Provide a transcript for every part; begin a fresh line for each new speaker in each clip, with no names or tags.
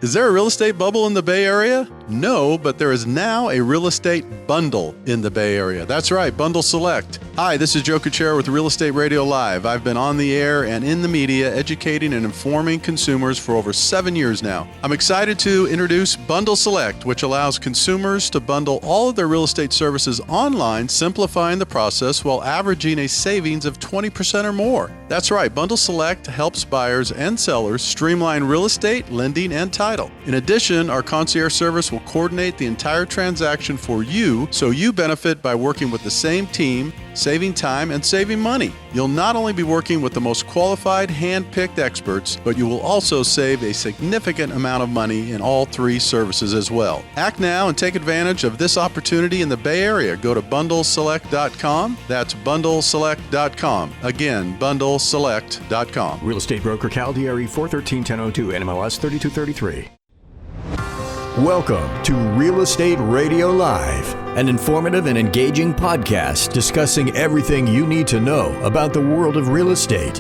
Is there a real estate bubble in the Bay Area? No, but there is now a real estate bundle in the Bay Area. That's right, Bundle Select. Hi, this is Joe Kuchera with Real Estate Radio Live. I've been on the air and in the media educating and informing consumers for over 7 years now. I'm excited to introduce Bundle Select, which allows consumers to bundle all of their real estate services online, simplifying the process while averaging a savings of 20% or more. That's right, Bundle Select helps buyers and sellers streamline real estate, lending, and title. In addition, our concierge service will coordinate the entire transaction for you, so you benefit by working with the same team, saving time and saving money. You'll not only be working with the most qualified, hand-picked experts, but you will also save a significant amount of money in all three services as well. Act now and take advantage of this opportunity in the Bay Area. Go to bundleselect.com. That's bundleselect.com. Again, bundleselect.com.
Real estate broker Cal DRE 413-1002 NMLS 3233. Welcome to Real Estate Radio Live, an informative and engaging podcast discussing everything you need to know about the world of real estate.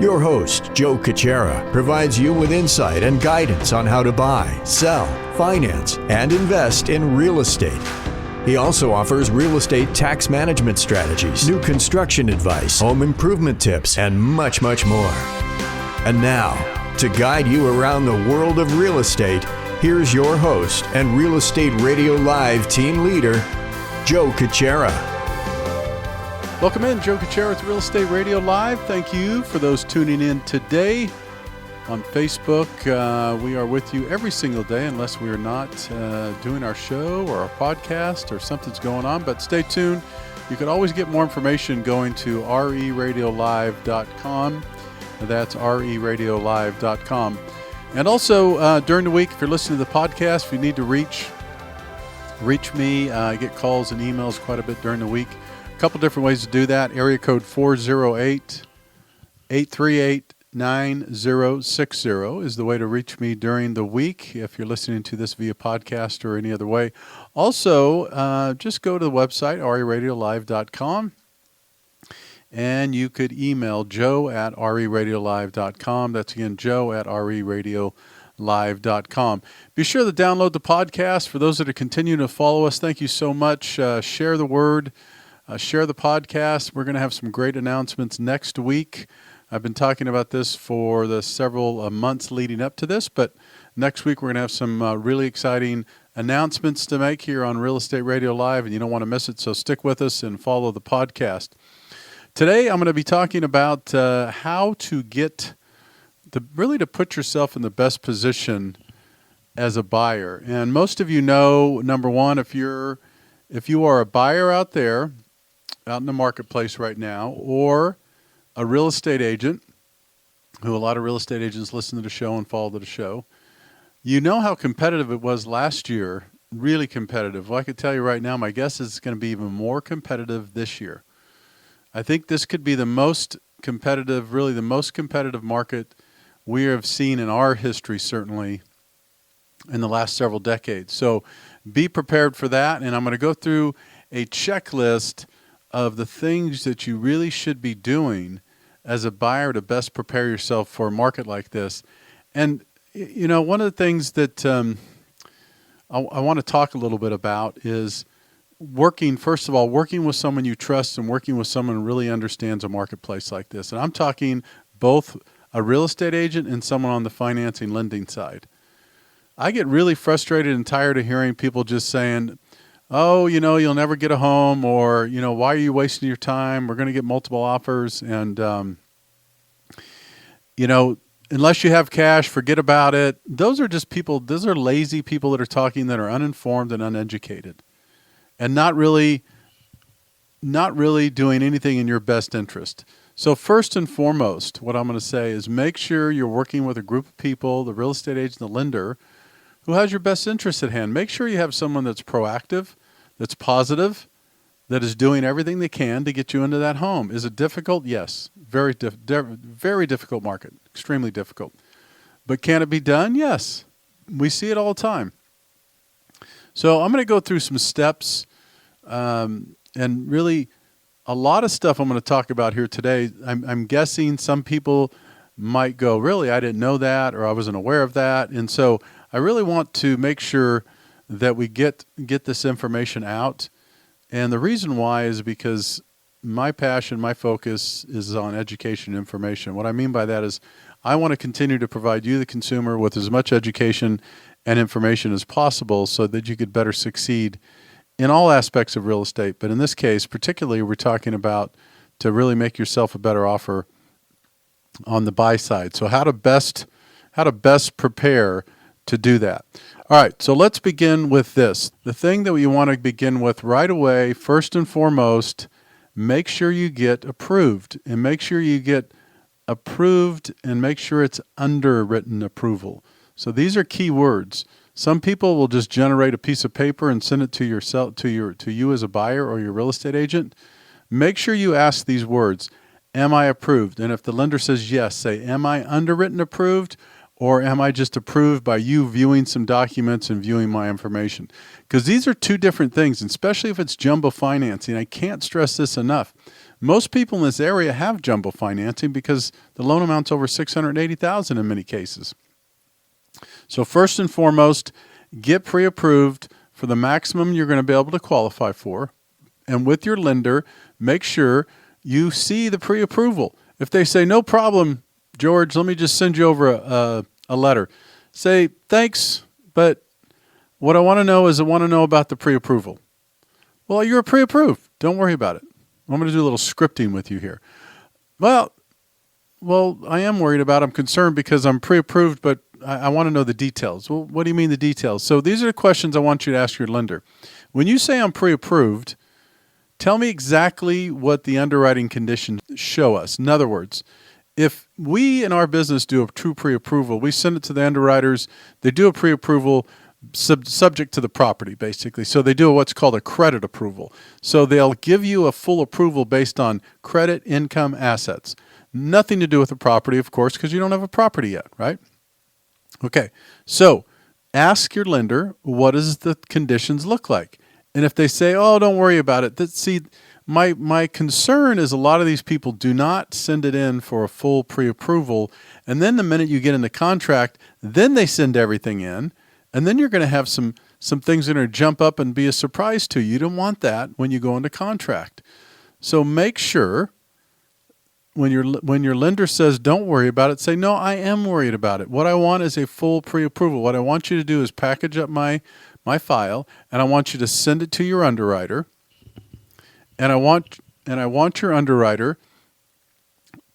Your host, Joe Kuchera, provides you with insight and guidance on how to buy, sell, finance, and invest in real estate. He also offers real estate tax management strategies, new construction advice, home improvement tips, and much, much more. And now, to guide you around the world of real estate, here's your host and Real Estate Radio Live team leader, Joe Kuchera.
Welcome in, Joe Kuchera with Real Estate Radio Live. Thank you for those tuning in today on Facebook. We are with you every single day unless we are not doing our show or our podcast or something's going on. But stay tuned. You can always get more information going to reradiolive.com. That's reradiolive.com. And also, during the week, if you're listening to the podcast, if you need to reach me, I get calls and emails quite a bit during the week. A couple different ways to do that. Area code 408-838-9060 is the way to reach me during the week if you're listening to this via podcast or any other way. Also, just go to the website, reradiolive.com. And you could email Joe at reradiolive.com. That's again, Joe at reradiolive.com. Be sure to download the podcast. For those that are continuing to follow us, thank you so much. Share the word. Share the podcast. We're going to have some great announcements next week. I've been talking about this for the several months leading up to this, but next week we're going to have some really exciting announcements to make here on Real Estate Radio Live, and you don't want to miss it, so stick with us and follow the podcast. Today, I'm going to be talking about how to get to put yourself in the best position as a buyer. And most of you know, number one, if you are a buyer out there, out in the marketplace right now, or a real estate agent, who a lot of real estate agents listen to the show and follow the show, you know how competitive it was last year, really competitive. Well, I could tell you right now, my guess is it's going to be even more competitive this year. I think this could be the most competitive market we have seen in our history, certainly in the last several decades. So be prepared for that. And I'm going to go through a checklist of the things that you really should be doing as a buyer to best prepare yourself for a market like this. And, you know, one of the things that I want to talk a little bit about is working with someone you trust and working with someone who really understands a marketplace like this. And I'm talking both a real estate agent and someone on the financing lending side. I get really frustrated and tired of hearing people just saying, oh, you know, you'll never get a home, or, you know, why are you wasting your time? We're going to get multiple offers. And, you know, unless you have cash, forget about it. Those are just people, those are lazy people that are talking that are uninformed and uneducated. And not really doing anything in your best interest. So first and foremost, what I'm going to say is make sure you're working with a group of people, the real estate agent, the lender, who has your best interest at hand. Make sure you have someone that's proactive, that's positive, that is doing everything they can to get you into that home. Is it difficult? Yes. Very difficult market, extremely difficult. But can it be done? Yes. We see it all the time. So I'm going to go through some steps and really a lot of stuff I'm going to talk about here today. I'm guessing some people might go, really, I didn't know that, or I wasn't aware of that. And so I really want to make sure that we get this information out. And the reason why is because my passion, my focus is on education and information. What I mean by that is I want to continue to provide you, the consumer, with as much education and information as possible so that you could better succeed in all aspects of real estate. But in this case, particularly, we're talking about to really make yourself a better offer on the buy side. So how to best prepare to do that. All right, so let's begin with this. The thing that you want to begin with right away, first and foremost, make sure you get approved, and make sure you get approved and make sure it's underwritten approval. So these are key words. Some people will just generate a piece of paper and send it to you as a buyer or your real estate agent. Make sure you ask these words. Am I approved? And if the lender says yes, say, am I underwritten approved? Or am I just approved by you viewing some documents and viewing my information? Because these are two different things, and especially if it's jumbo financing. I can't stress this enough. Most people in this area have jumbo financing because the loan amount's over $680,000 in many cases. So first and foremost, get pre-approved for the maximum you're going to be able to qualify for. And with your lender, make sure you see the pre-approval. If they say, no problem, George, let me just send you over a letter. Say, thanks, but what I want to know is I want to know about the pre-approval. Well, you're pre-approved. Don't worry about it. I'm going to do a little scripting with you here. Well, I am worried about it. I'm concerned because I'm pre-approved, but I want to know the details. Well, what do you mean the details? So these are the questions I want you to ask your lender. When you say I'm pre-approved, tell me exactly what the underwriting conditions show us. In other words, if we in our business do a true pre-approval, we send it to the underwriters, they do a pre-approval subject to the property, basically. So they do what's called a credit approval. So they'll give you a full approval based on credit, income, assets. Nothing to do with the property, of course, because you don't have a property yet, right? Okay, so ask your lender, what does the conditions look like? And if they say, oh, don't worry about it, my concern is a lot of these people do not send it in for a full pre-approval, and then the minute you get in the contract, then they send everything in, and then you're going to have some things that are going to jump up and be a surprise to you. You don't want that when you go into contract. So make sure when your lender says don't worry about it, say, no, I am worried about it. What I want is a full pre-approval. What I want you to do is package up my file, and I want you to send it to your underwriter. And I want your underwriter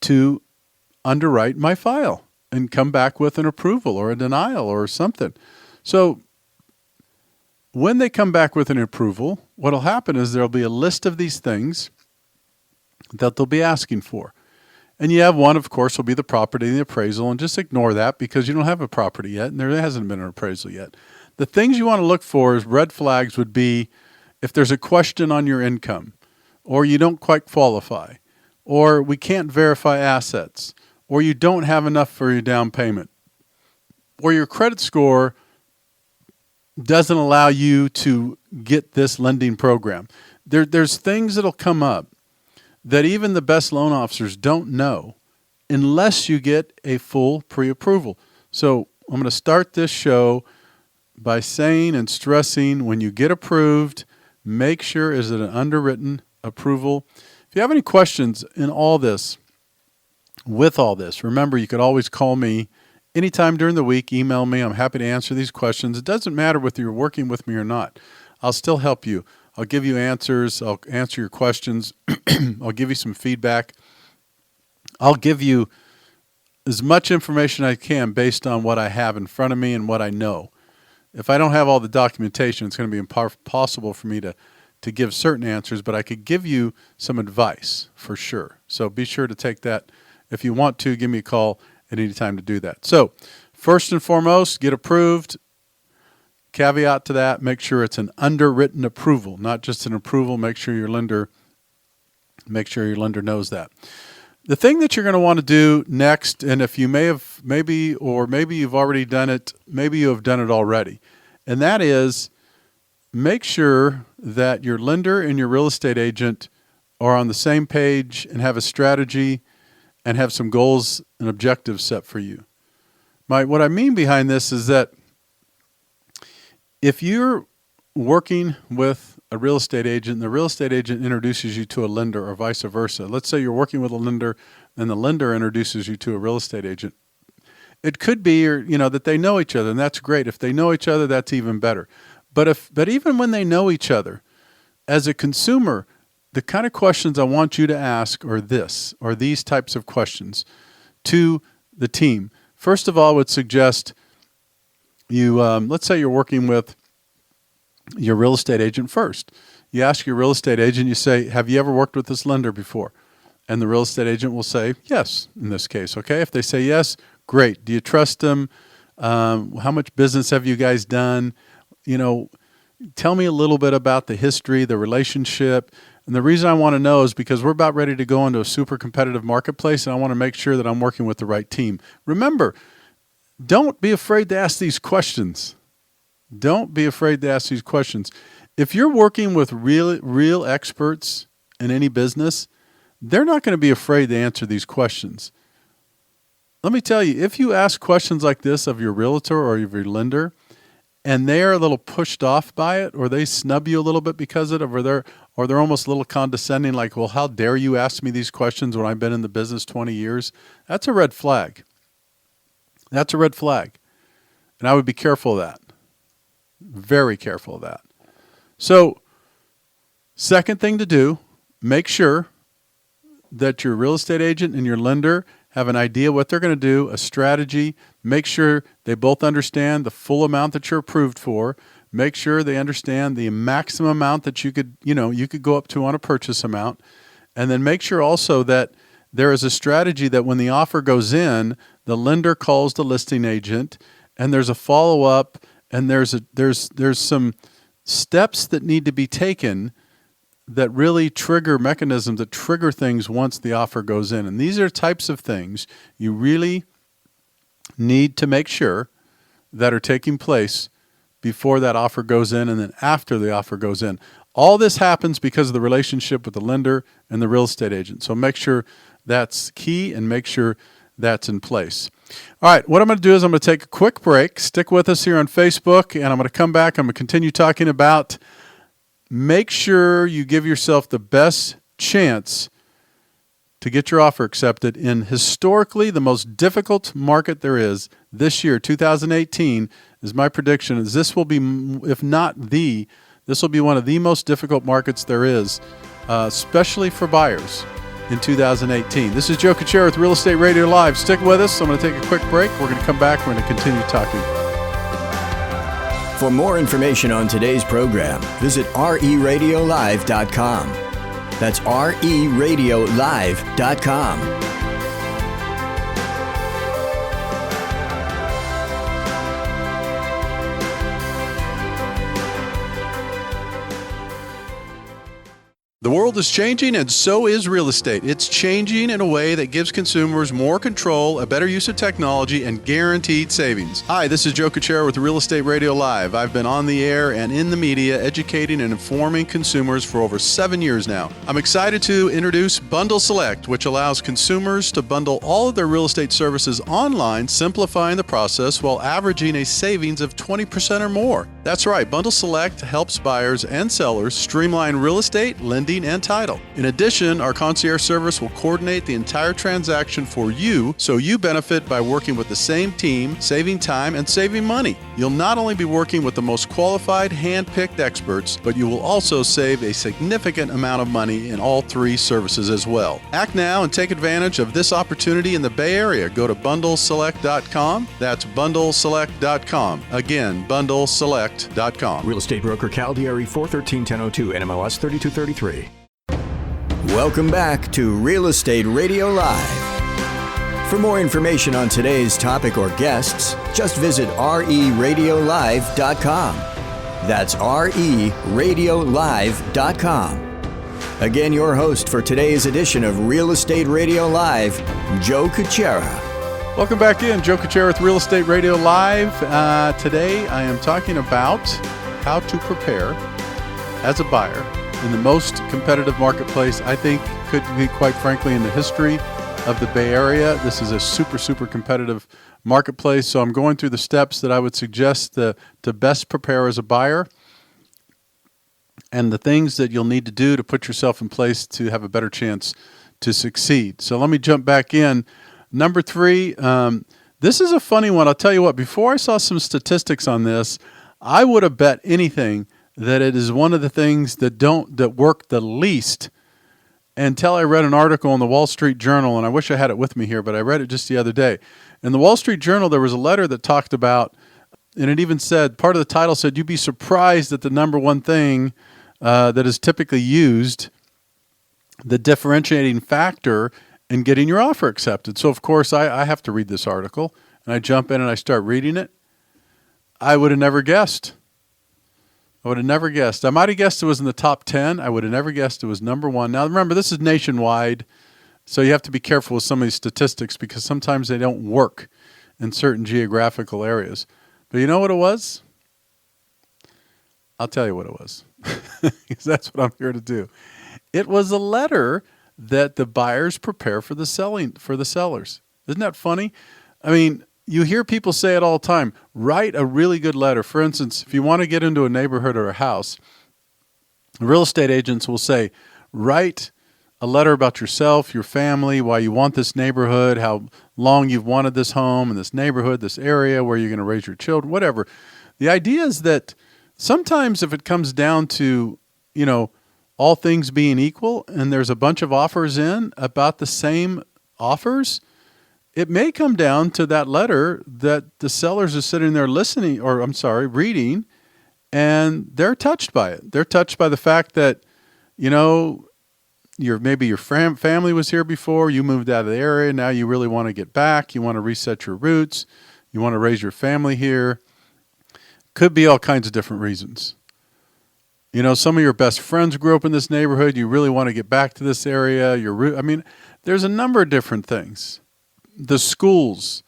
to underwrite my file and come back with an approval or a denial or something. So when they come back with an approval, what will happen is there'll be a list of these things that they'll be asking for. And you have one, of course, will be the property and the appraisal, and just ignore that because you don't have a property yet and there hasn't been an appraisal yet. The things you want to look for as red flags would be if there's a question on your income, or you don't quite qualify, or we can't verify assets, or you don't have enough for your down payment, or your credit score doesn't allow you to get this lending program. There's things that'll come up that even the best loan officers don't know unless you get a full pre-approval. So I'm going to start this show by saying and stressing, when you get approved, make sure is it an underwritten approval. If you have any questions in all this, with all this, remember you could always call me anytime during the week, email me. I'm happy to answer these questions. It doesn't matter whether you're working with me or not. I'll still help you. I'll give you answers. I'll answer your questions. I'll give you some feedback. I'll give you as much information I can based on what I have in front of me and what I know. If I don't have all the documentation, it's going to be impossible for me to give certain answers, but I could give you some advice for sure. So be sure to take that. If you want to, give me a call at any time to do that. So first and foremost, get approved. Caveat to that, make sure it's an underwritten approval, not just an approval. Make sure your lender knows that. The thing that you're going to want to do next, and if you maybe you've already done it, maybe you have done it already, and that is make sure that your lender and your real estate agent are on the same page and have a strategy and have some goals and objectives set for you. What I mean behind this is that If you're working with a real estate agent, the real estate agent introduces you to a lender or vice versa. Let's say you're working with a lender and the lender introduces you to a real estate agent. It could be, that they know each other, and that's great. If they know each other, that's even better. But even when they know each other, as a consumer, the kind of questions I want you to ask are these types of questions to the team. First of all, I would suggest you, let's say you're working with your real estate agent first. You ask your real estate agent, you say, have you ever worked with this lender before? And the real estate agent will say, yes, in this case, okay? If they say yes, great. Do you trust them? How much business have you guys done? Tell me a little bit about the history, the relationship. And the reason I want to know is because we're about ready to go into a super competitive marketplace, and I want to make sure that I'm working with the right team. Remember, don't be afraid to ask these questions. Don't be afraid to ask these questions. If you're working with real experts in any business, they're not going to be afraid to answer these questions. Let me tell you, if you ask questions like this of your realtor or of your lender, and they're a little pushed off by it, or they snub you a little bit because of it, or they're almost a little condescending, like, well, how dare you ask me these questions when I've been in the business 20 years? That's a red flag. That's a red flag. And I would be careful of that. Very careful of that. So, second thing to do, make sure that your real estate agent and your lender have an idea what they're going to do, a strategy. Make sure they both understand the full amount that you're approved for. Make sure they understand the maximum amount that you could go up to on a purchase amount. And then make sure also that there is a strategy that when the offer goes in, the lender calls the listing agent and there's a follow-up and there's some steps that need to be taken that really trigger mechanisms that trigger things once the offer goes in. And these are types of things you really need to make sure that are taking place before that offer goes in and then after the offer goes in. All this happens because of the relationship with the lender and the real estate agent. So make sure that's key and make sure that's in place. All right, what I'm going to do is I'm going to take a quick break. Stick with us here on Facebook, and I'm going to come back. I'm going to continue talking about make sure you give yourself the best chance to get your offer accepted in historically the most difficult market there is this year, 2018, is my prediction, is this will be, if not this will be one of the most difficult markets there is, especially for buyers in 2018. This is Joe Kuchera with Real Estate Radio Live. Stick with us. I'm going to take a quick break. We're going to come back. We're going to continue talking.
For more information on today's program, visit reradiolive.com. That's reradiolive.com.
The world is changing, and so is real estate. It's changing in a way that gives consumers more control, a better use of technology, and guaranteed savings. Hi, this is Joe Kuchera with Real Estate Radio Live. I've been on the air and in the media educating and informing consumers for over 7 years now. I'm excited to introduce Bundle Select, which allows consumers to bundle all of their real estate services online, simplifying the process while averaging a savings of 20% or more. That's right, Bundle Select helps buyers and sellers streamline real estate, lending, and title. In addition, our concierge service will coordinate the entire transaction for you, so you benefit by working with the same team, saving time and saving money. You'll not only be working with the most qualified, hand-picked experts, but you will also save a significant amount of money in all three services as well. Act now and take advantage of this opportunity in the Bay Area. Go to bundleselect.com. That's bundleselect.com. Again, bundleselect.com.
Real estate broker Cal Dieri 413-1002 NMLS 3233.
Welcome back to Real Estate Radio Live. For more information on today's topic or guests, just visit reradiolive.com. That's reradiolive.com. Again, your host for today's edition of Real Estate Radio Live, Joe Kuchera.
Welcome back in. Joe Kuchera with Real Estate Radio Live. Today I am talking about how to prepare as a buyer in the most competitive marketplace I think could be, quite frankly, in the history of the Bay Area. This is a super, super competitive marketplace. So I'm going through the steps that I would suggest to best prepare as a buyer, and the things that you'll need to do to put yourself in place to have a better chance to succeed. So let me jump back in. Number 3, this is a funny one. I'll tell you what, before I saw some statistics on this, I would have bet anything that it is one of the things that work the least until I read an article in the Wall Street Journal, and I wish I had it with me here, but I read it just the other day. In the Wall Street Journal, there was a letter that talked about, and it even said, part of the title said, you'd be surprised at the number one thing that is typically used, the differentiating factor in getting your offer accepted. So, of course, I have to read this article, and I jump in and I start reading it. I would have never guessed. I might have guessed it was in the top 10. I would have never guessed it was number 1. Now, remember, this is nationwide, so you have to be careful with some of these statistics because sometimes they don't work in certain geographical areas. But you know what it was? I'll tell you what it was, because that's what I'm here to do. It was a letter that the buyers prepare for the sellers. Isn't that funny? I mean, you hear people say it all the time. Write a really good letter. For instance, if you want to get into a neighborhood or a house, real estate agents will say, write a letter about yourself, your family, why you want this neighborhood, how long you've wanted this home in this neighborhood, this area, where you're going to raise your children, whatever. The idea is that sometimes if it comes down to, all things being equal and there's a bunch of offers in about the same offers, it may come down to that letter that the sellers are sitting there reading, and they're touched by it. They're touched by the fact that, maybe your family was here before, you moved out of the area, now you really want to get back, you want to reset your roots, you want to raise your family here. Could be all kinds of different reasons. Some of your best friends grew up in this neighborhood, you really want to get back to this area, there's a number of different things. The schools,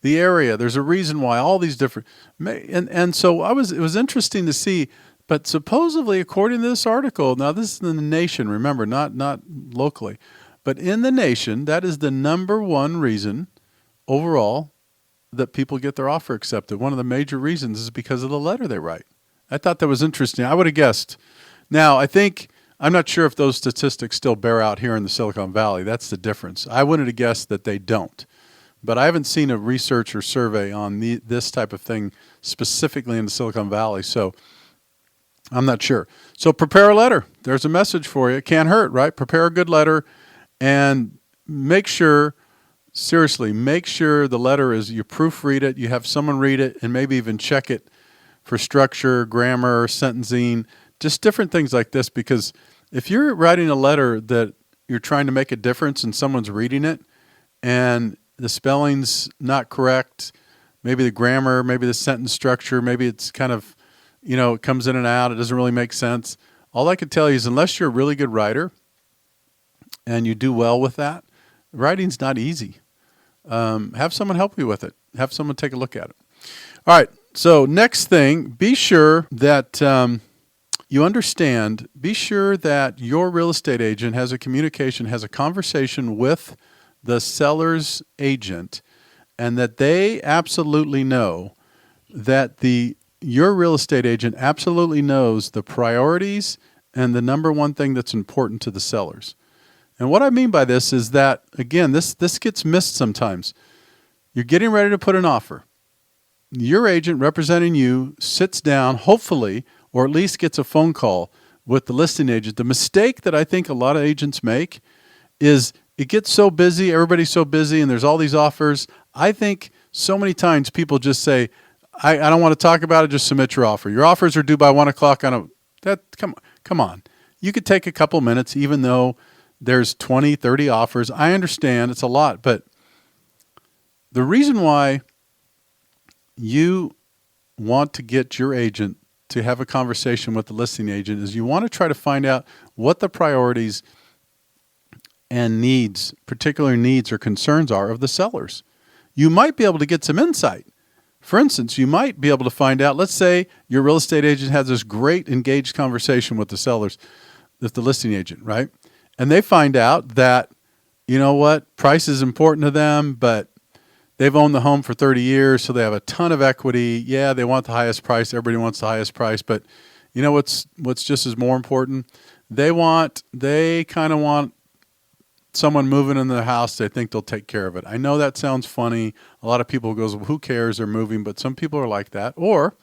the area, there's a reason why all these different, and so it was interesting to see, but supposedly according to this article, now this is in the nation, remember, not locally, but in the nation, that is the number one reason overall that people get their offer accepted. One of the major reasons is because of the letter they write. I thought that was interesting. I would have guessed. Now, I'm not sure if those statistics still bear out here in the Silicon Valley. That's the difference. I wouldn't have guessed that they don't. But I haven't seen a research or survey on this type of thing specifically in the Silicon Valley, so I'm not sure. So prepare a letter. There's a message for you. It can't hurt, right? Prepare a good letter and make sure the letter is, you proofread it, you have someone read it, and maybe even check it for structure, grammar, sentencing, just different things like this. Because if you're writing a letter that you're trying to make a difference and someone's reading it and the spelling's not correct, maybe the grammar, maybe the sentence structure, maybe it's kind of, it comes in and out, it doesn't really make sense. All I can tell you is unless you're a really good writer and you do well with that, writing's not easy. Have someone help you with it. Have someone take a look at it. All right. So next thing, be sure that you understand, be sure that your real estate agent has a conversation with the seller's agent, and that they absolutely know that your real estate agent absolutely knows the priorities and the number one thing that's important to the sellers. And what I mean by this is that, again, this gets missed sometimes. You're getting ready to put an offer. Your agent representing you sits down, hopefully, or at least gets a phone call with the listing agent. The mistake that I think a lot of agents make is it gets so busy, everybody's so busy, and there's all these offers. I think so many times people just say, I don't want to talk about it, just submit your offer. Your offers are due by 1 o'clock come on. You could take a couple minutes, even though there's 20, 30 offers. I understand it's a lot, but the reason why you want to get your agent to have a conversation with the listing agent is you want to try to find out what the priorities and needs, particular needs or concerns are of the sellers. You might be able to get some insight. For instance, you might be able to find out, let's say your real estate agent has this great engaged conversation with the sellers, with the listing agent, right? And they find out that, price is important to them, but they've owned the home for 30 years, so they have a ton of equity. Yeah, they want the highest price. Everybody wants the highest price. But you know what's just as more important? They kind of want someone moving into the house. They think they'll take care of it. I know that sounds funny. A lot of people goes, well, who cares? They're moving. But some people are like that. Or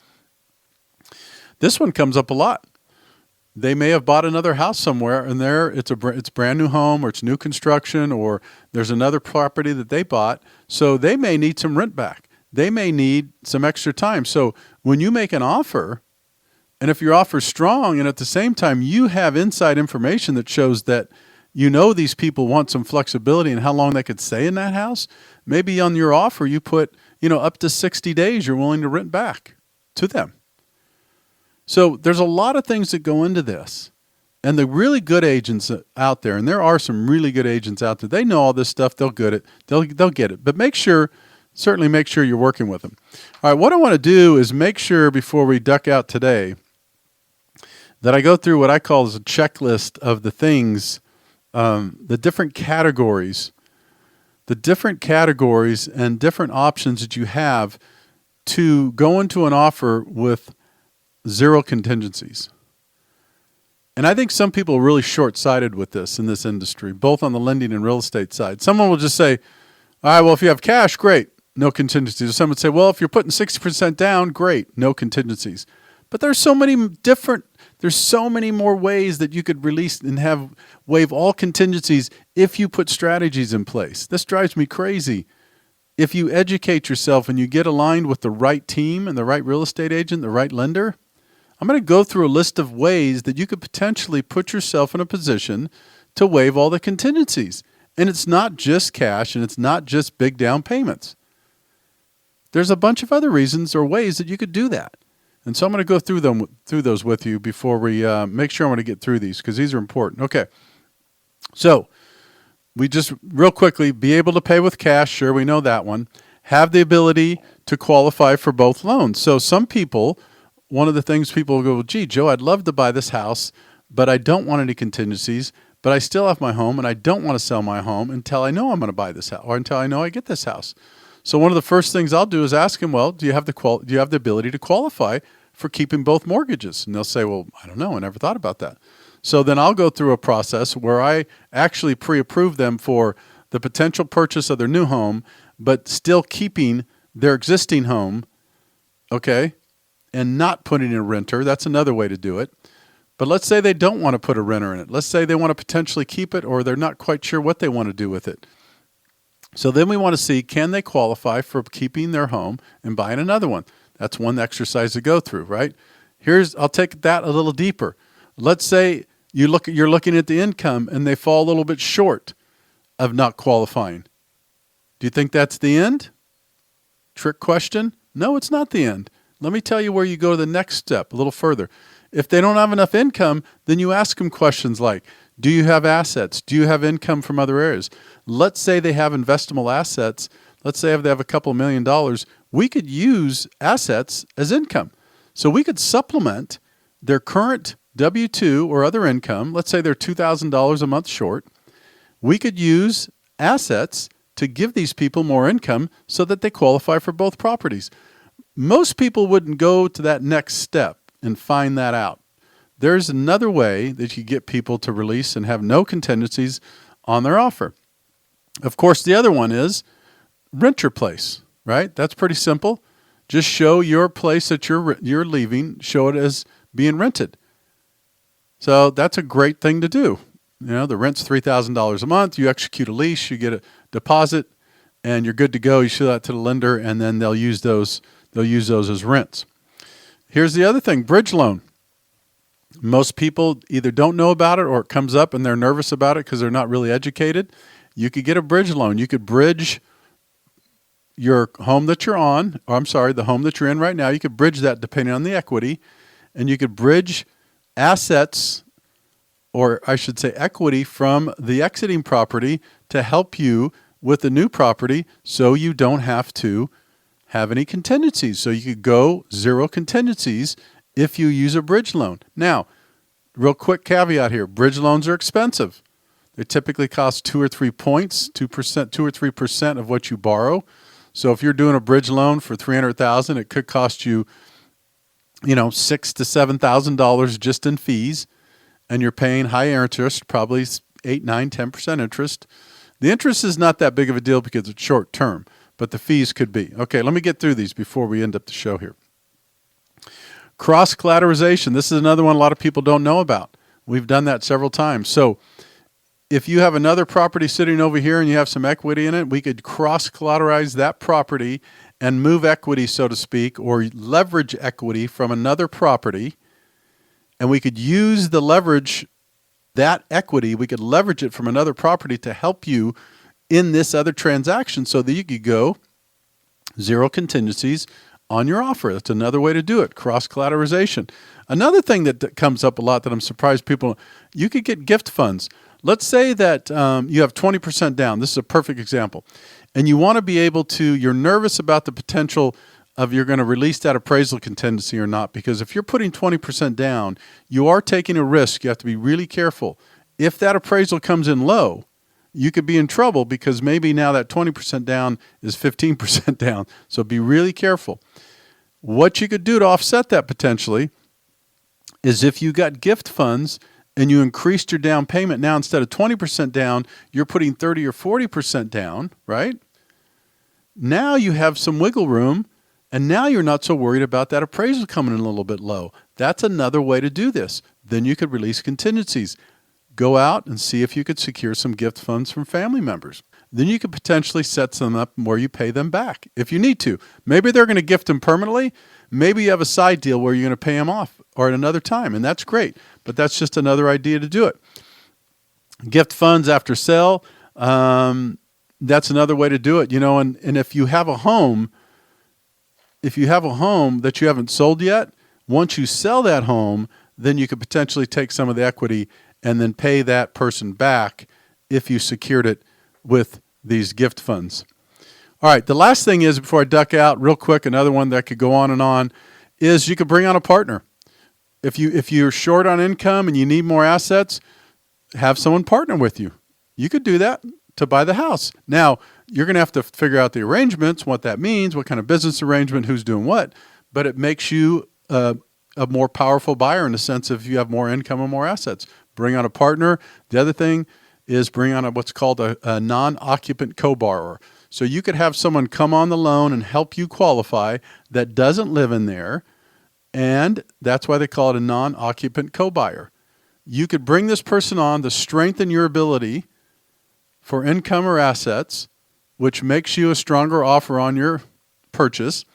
this one comes up a lot. They may have bought another house somewhere, and it's brand new home, or it's new construction, or there's another property that they bought. So they may need some rent back. They may need some extra time. So when you make an offer, and if your offer is strong, and at the same time you have inside information that shows that you know these people want some flexibility in how long they could stay in that house, maybe on your offer you put, up to 60 days you're willing to rent back to them. So there's a lot of things that go into this. And the really good agents out there, and there are some really good agents out there, they know all this stuff, they'll get it. They'll get it. But certainly make sure you're working with them. All right, what I want to do is make sure before we duck out today that I go through what I call as a checklist of the things, the different categories and different options that you have to go into an offer with zero contingencies. And I think some people are really short-sighted with this in this industry, both on the lending and real estate side. Someone will just say, all right, well, if you have cash, great, no contingencies. Or someone would say, well, if you're putting 60% down, great, no contingencies. But there's so many more ways that you could release and waive all contingencies if you put strategies in place. This drives me crazy. If you educate yourself and you get aligned with the right team and the right real estate agent, the right lender, I'm going to go through a list of ways that you could potentially put yourself in a position to waive all the contingencies. And it's not just cash, and it's not just big down payments. There's a bunch of other reasons or ways that you could do that. And so I'm going to go through those with you before we make sure I'm going to get through these, because these are important. Okay. So we just real quickly, be able to pay with cash. Sure, we know that one. Have the ability to qualify for both loans. So some people, one of the things people will go, gee, Joe, I'd love to buy this house, but I don't want any contingencies, but I still have my home, and I don't want to sell my home until I know I'm going to buy this house, or until I know I get this house. So one of the first things I'll do is ask them, well, do you have the ability to qualify for keeping both mortgages? And they'll say, well, I don't know. I never thought about that. So then I'll go through a process where I actually pre-approve them for the potential purchase of their new home, but still keeping their existing home, okay, and not putting in a renter. That's another way to do it. But let's say they don't want to put a renter in it. Let's say they want to potentially keep it, or they're not quite sure what they want to do with it. So then we want to see, can they qualify for keeping their home and buying another one? That's one exercise to go through, right? I'll take that a little deeper. Let's say you're looking at the income and they fall a little bit short of not qualifying. Do you think that's the end? Trick question? No, it's not the end. Let me tell you where you go to the next step, a little further. If they don't have enough income, then you ask them questions like, do you have assets? Do you have income from other areas? Let's say they have investable assets. Let's say they have a couple $1 million. We could use assets as income. So we could supplement their current W-2 or other income. Let's say they're $2,000 a month short. We could use assets to give these people more income so that they qualify for both properties. Most people wouldn't go to that next step and find that out. There's another way that you get people to release and have no contingencies on their offer. Of course, the other one is rent your place, right? That's pretty simple. Just show your place that you're leaving, show it as being rented. So that's a great thing to do. The rent's $3,000 a month. You execute a lease, you get a deposit, and you're good to go. You show that to the lender, and then they'll use those as rents. Here's the other thing, bridge loan. Most people either don't know about it or it comes up and they're nervous about it because they're not really educated. You could get a bridge loan. You could bridge your home that you're on, the home that you're in right now. You could bridge that depending on the equity, and you could bridge assets, or I should say equity, from the exiting property to help you with the new property so you don't have to have any contingencies. So you could go zero contingencies if you use a bridge loan. Now, real quick caveat here, bridge loans are expensive. They typically cost 2 or 3 points, 2% or 3% of what you borrow. So if you're doing a bridge loan for $300,000, it could cost you, $6,000 to $7,000 just in fees, and you're paying high interest, probably 8, 9, 10% interest. The interest is not that big of a deal because it's short term, but the fees could be. Okay, let me get through these before we end up the show here. Cross-collateralization. This is another one a lot of people don't know about. We've done that several times. So if you have another property sitting over here and you have some equity in it, we could cross-collateralize that property and move equity, so to speak, or leverage equity from another property. And we could use the leverage, that equity, we could leverage it from another property to help you in this other transaction so that you could go zero contingencies on your offer. That's another way to do it, cross-collateralization. Another thing that comes up a lot that I'm surprised people, you could get gift funds. Let's say that you have 20% down. This is a perfect example. And you want to be able to, you're nervous about the potential of you're going to release that appraisal contingency or not, because if you're putting 20% down, you are taking a risk. You have to be really careful. If that appraisal comes in low, you could be in trouble because maybe now that 20% down is 15% down. So be really careful. What you could do to offset that potentially is if you got gift funds and you increased your down payment, now instead of 20% down, you're putting 30 or 40% down, right? Now you have some wiggle room, and now you're not so worried about that appraisal coming in a little bit low. That's another way to do this. Then you could release contingencies. Go out and see if you could secure some gift funds from family members. Then you could potentially set some up where you pay them back if you need to. Maybe they're going to gift them permanently. Maybe you have a side deal where you're going to pay them off or at another time, and that's great. But that's just another idea to do it. Gift funds after sale, that's another way to do it. And if you have a home, that you haven't sold yet, once you sell that home, then you could potentially take some of the equity and then pay that person back if you secured it with these gift funds. All right, the last thing is, before I duck out real quick, another one that could go on, is you could bring on a partner. If you're short on income and you need more assets, have someone partner with you. You could do that to buy the house. Now, you're going to have to figure out the arrangements, what that means, what kind of business arrangement, who's doing what, but it makes you a more powerful buyer in the sense of you have more income and more assets. Bring on a partner. The other thing is bring on what's called a non-occupant co-borrower. So you could have someone come on the loan and help you qualify that doesn't live in there, and that's why they call it a non-occupant co-buyer. You could bring this person on to strengthen your ability for income or assets, which makes you a stronger offer on your purchase,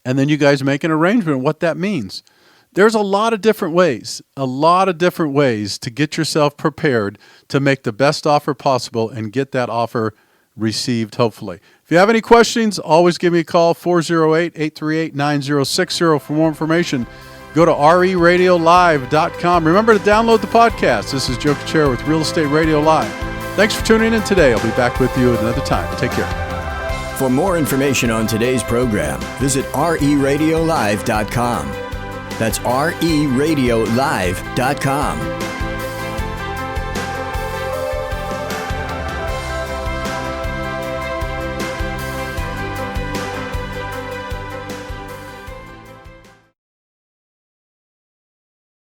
and then you guys make an arrangement what that means. There's a lot of different ways to get yourself prepared to make the best offer possible and get that offer received, hopefully. If you have any questions, always give me a call, 408-838-9060. For more information, go to reradiolive.com. Remember to download the podcast. This is Joe Kuchera with Real Estate Radio Live. Thanks for tuning in today. I'll be back with you another time. Take care.
For more information on today's program, visit reradiolive.com. That's reradiolive.com.